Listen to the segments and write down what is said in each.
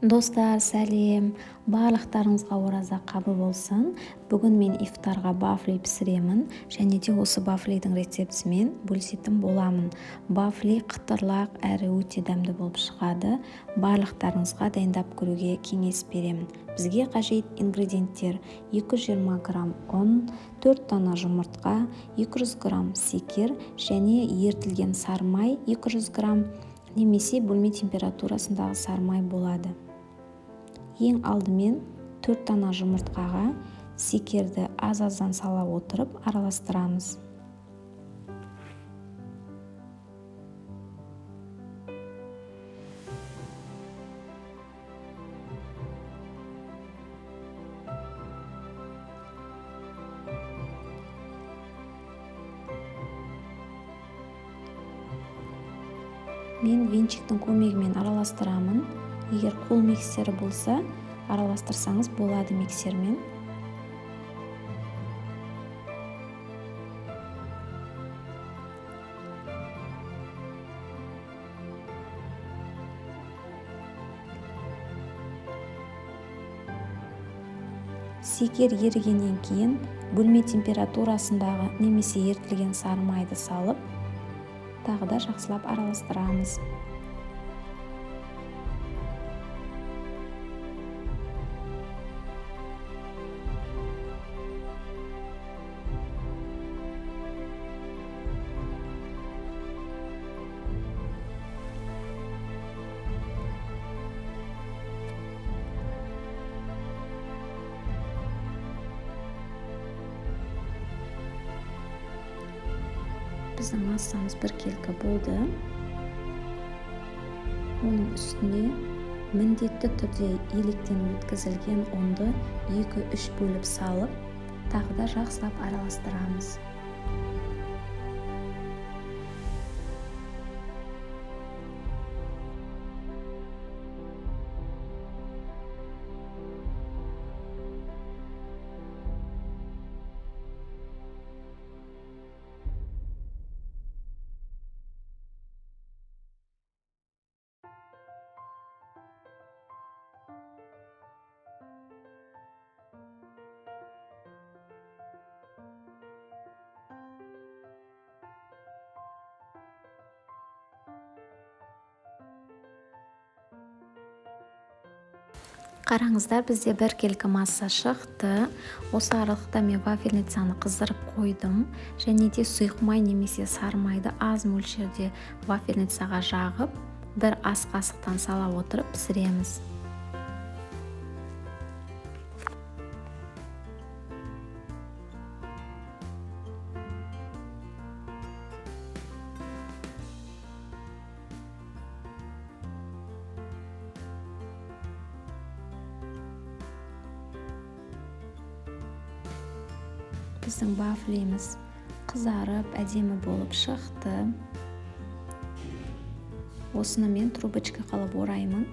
Достар, сәлем. Барлықтарыңызға ораза қабыл болсын. Бүгін мен ифтарға бафли пісіремін, және де осы бафлидің рецептісімен бөлісетін боламын. Бафли қытырлақ әрі өте дәмді болып шығады. Барлықтарыңызға дайындап көруге кеңес беремін. Бізге қажет ингредиенттер: 220 грамм ұн, 4 дана жұмыртқа, 200 грамм секер және ерітілген сары май 200 грамм, немесе бөлме температурасындағы сары май болады. Ең алдымен 4 дана жұмыртқаға секерді аз-аздан сала отырып араластырамыз. Мен венчиктің көмегімен араластырамын. Егер қол миксері болса, араластырсаңыз болады миксермен. Секер ерігеннен кейін бөлме температурасындағы немесе ерітілген сары майды салып, тағы да жақсылап араластырамыз. Біздің массамыз бір келкі болды. Оның үстіне міндетті түрде електен өткізілген ұнды 2-3 бөліп салып, тағы да жақсылап араластырамыз. Қараңыздар, бізде бір келкі масса шықты. Осы аралықта мен вафельницаны қыздырып қойдым, және де сұйық май немесе сары майды аз мөлшерде вафельницаға жағып, бір ас қасықтан сала отырып пісіреміз. Біздің бафлиміз қызарып, әдемі болып шықты. Осыны мен трубочка қылып ораймын.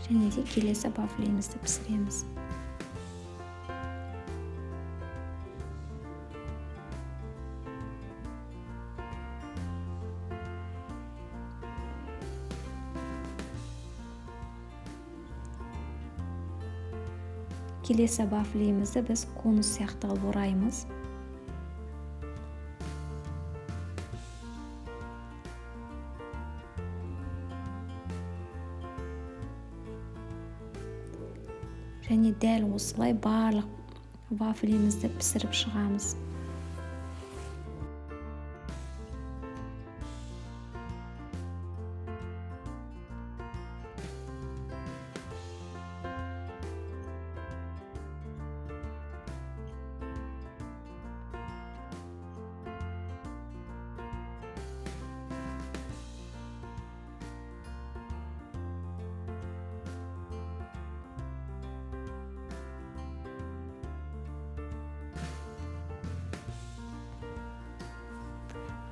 Және де келесі бафлимізді пісіреміз. Келесі бафлимізді біз конус сияқты қылып ораймыз. Және дәл осылай барлық вафлимізді пісіріп шығамыз.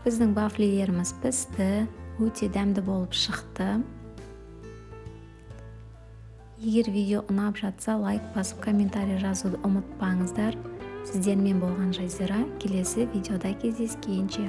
Біздің вафлилеріміз пісті, өте дәмді болып шықты. Егер видео ұнап жатса, лайк басып комментарий жазуды ұмытпаңыздар. Сіздермен болған Жазира. Келесі видеода кездескенше.